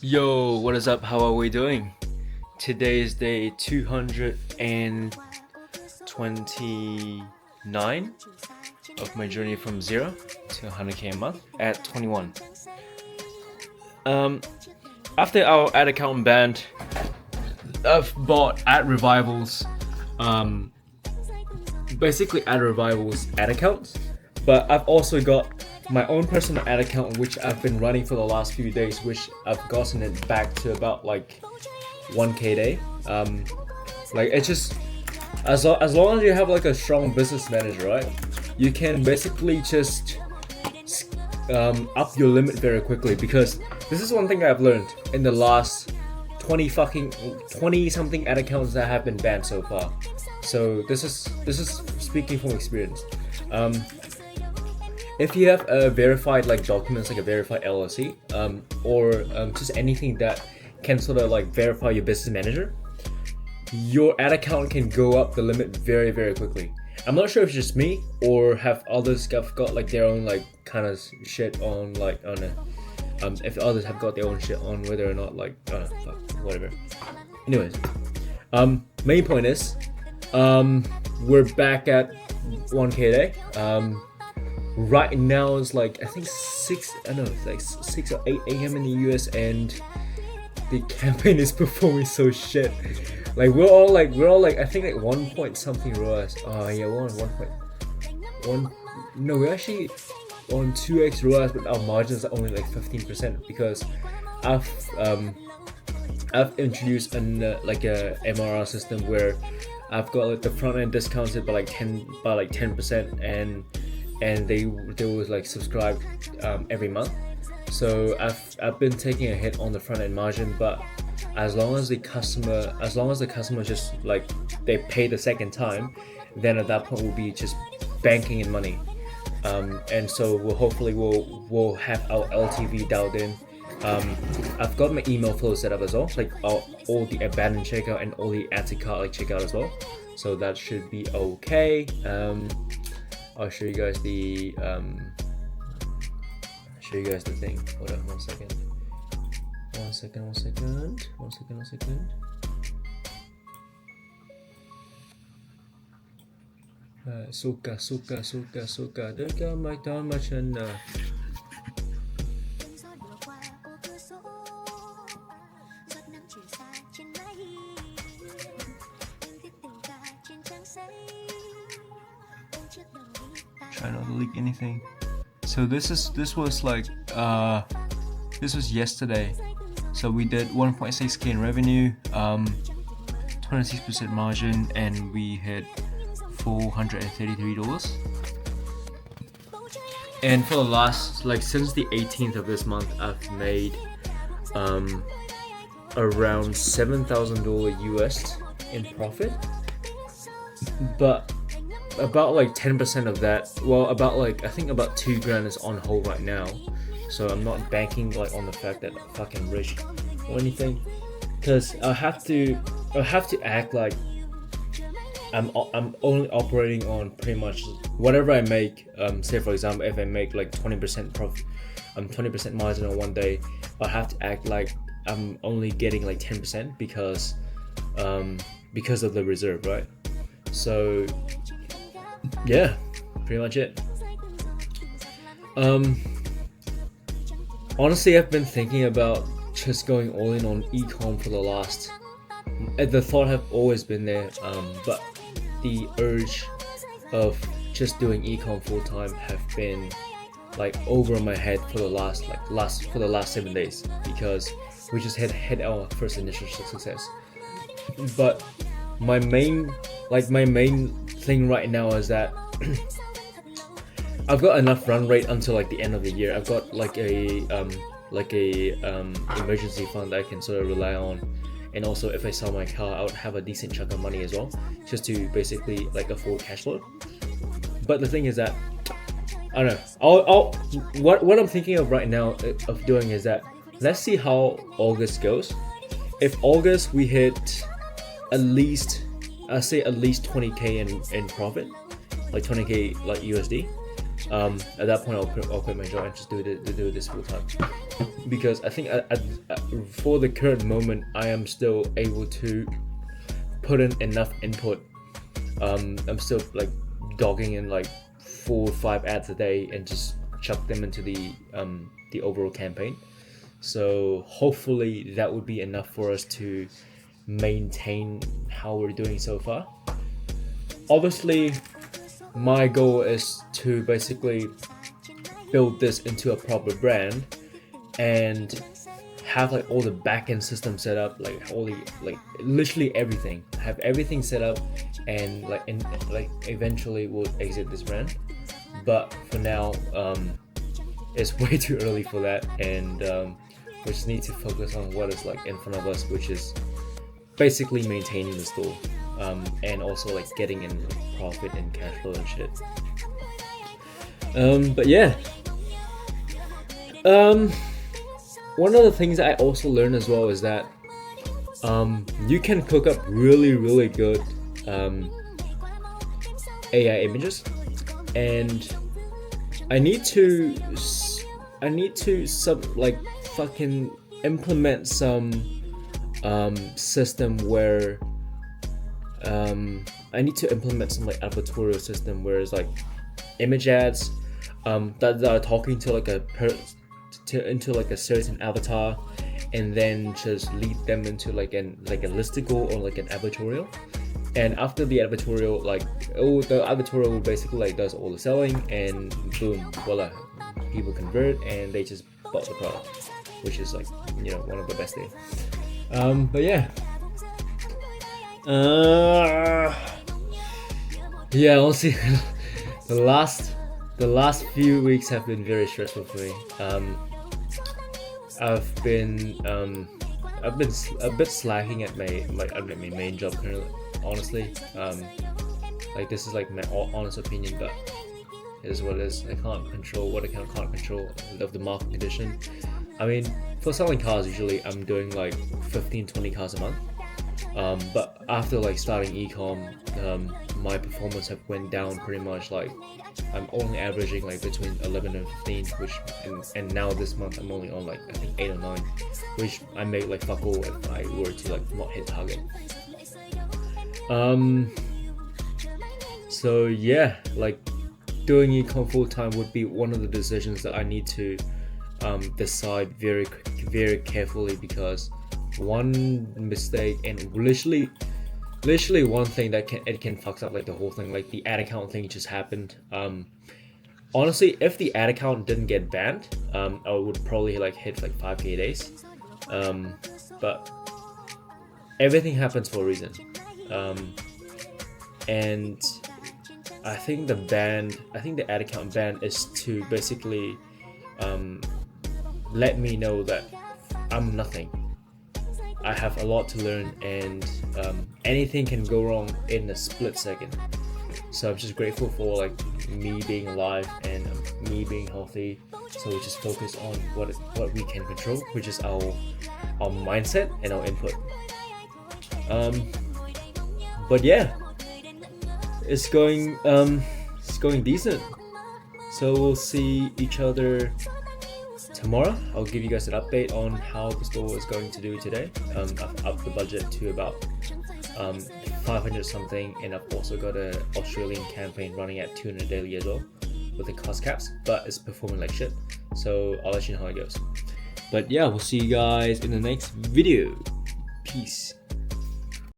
Yo, what is up? How are we doing? Today is day 229 of my journey from 0 to 100k a month at 21. Um, After our ad account banned, I've bought ad revivals, basically ad revivals ad accounts, but I've also got my own personal ad account which I've been running for the last few days, which I've gotten it back to about like 1k a day. Like it's just as long as you have like a strong business manager, right? You can basically just up your limit very quickly, because this is one thing I've learned in the last 20 something ad accounts that have been banned so far. So this is speaking from experience. If you have a verified like documents, like a verified LLC, or just anything that can sort of like verify your business manager, your ad account can go up the limit very very quickly. I'm not sure if it's just me or have others have got like their own like kind of shit on, like I don't know, if others have got their own shit on whether or not, like I don't know, fuck, whatever. Anyways, main point is, we're back at 1k a day. Right now it's like I think 6 or 8 a.m. in the US, and the campaign is performing so shit. Like we're all like I think like 1 point something ROAS. Oh yeah, we're on 1.1. No, we're actually on 2x ROAS, but our margins are only like 15% because I've introduced like a MRR system where I've got like the front end discounted by like 10%, and they was like subscribed every month. So I've been taking a hit on the front end margin, but as long as the customer just like they pay the second time, then at that point we'll be just banking in money. And so we'll have our LTV dialed in. I've got my email flow set up as well, like all the abandoned checkout and all the add to cart like checkout as well. So that should be okay. I'll show you guys the thing. Hold on one second. Suka Dekat macam try not to leak anything. So this was yesterday. So we did 1.6k in revenue, 26% margin, and we hit $433. And for the last, like since the 18th of this month, I've made around $7,000 US in profit. But about like 10% of that, well, about like I think about $2,000 is on hold right now. So I'm not banking like on the fact that I'm fucking rich or anything, because I have to act like I'm only operating on pretty much whatever I make. Say for example, if I make like 20% profit, 20% margin on one day, I have to act like I'm only getting like 10% because of the reserve, right? So yeah, pretty much it. Honestly, I've been thinking about just going all in on ecom for the last. The thought have always been there, but the urge of just doing ecom full time have been like over my head for the last 7 days, because we just had our first initial success. But my main thing right now is that I've got enough run rate until like the end of the year. I've got like a emergency fund that I can sort of rely on, and also if I sell my car, I would have a decent chunk of money as well, just to basically like afford cash flow. But the thing is that I don't know. What I'm thinking of right now of doing is that let's see how August goes. If August we hit at least, I say at least 20k in profit, like 20k like USD. At that point I'll quit my job and just do this full time, because I think for the current moment I am still able to put in enough input. I'm still like dogging in like 4 or 5 ads a day and just chuck them into the overall campaign. So hopefully that would be enough for us to maintain how we're doing so far. Obviously, my goal is to basically build this into a proper brand and have like all the backend system set up, like all the literally everything. Have everything set up, and eventually we'll exit this brand. But for now, it's way too early for that, and we just need to focus on what is like in front of us, which is basically maintaining the store, and also like getting in profit and cash flow and shit. But yeah, one of the things I also learned as well is that you can cook up really good AI images, and I need to fucking implement some system where I need to implement some like advertorial system where it's like image ads that are talking to like into like a certain avatar, and then just lead them into like a listicle or like an advertorial. And after the advertorial, the advertorial basically like does all the selling, and boom, voila, people convert and they just bought the product, which is like, you know, one of the best things. But yeah, yeah, honestly, the last few weeks have been very stressful for me. I've been a bit slacking at my main job currently, honestly. Like, this is like my honest opinion, but it is what it is. I can't control what I can't control of the market condition. I mean, for selling cars, usually I'm doing like 15-20 cars a month. But after like starting ecom, my performance have went down pretty much. Like, I'm only averaging like between 11 and 15, which and now this month I'm only on like I think 8 or 9, which I make like fuck all if I were to like not hit target. So yeah, like doing ecom full time would be one of the decisions that I need to decide very carefully, because one mistake and literally one thing that can fuck up like the whole thing. Like the ad account thing just happened. Honestly, if the ad account didn't get banned, I would probably like hit like 5k days. But everything happens for a reason. And I think the ad account ban is to basically let me know that I'm nothing. I have a lot to learn, and anything can go wrong in a split second. So I'm just grateful for like me being alive and me being healthy. So we just focus on what we can control, which is our mindset and our input. But yeah, it's going decent. So we'll see each other tomorrow. I'll give you guys an update on how the store is going to do today. I've upped the budget to about 500 something, and I've also got an Australian campaign running at 200 daily as well with the cost caps, but it's performing like shit. So I'll let you know how it goes. But yeah, we'll see you guys in the next video. Peace.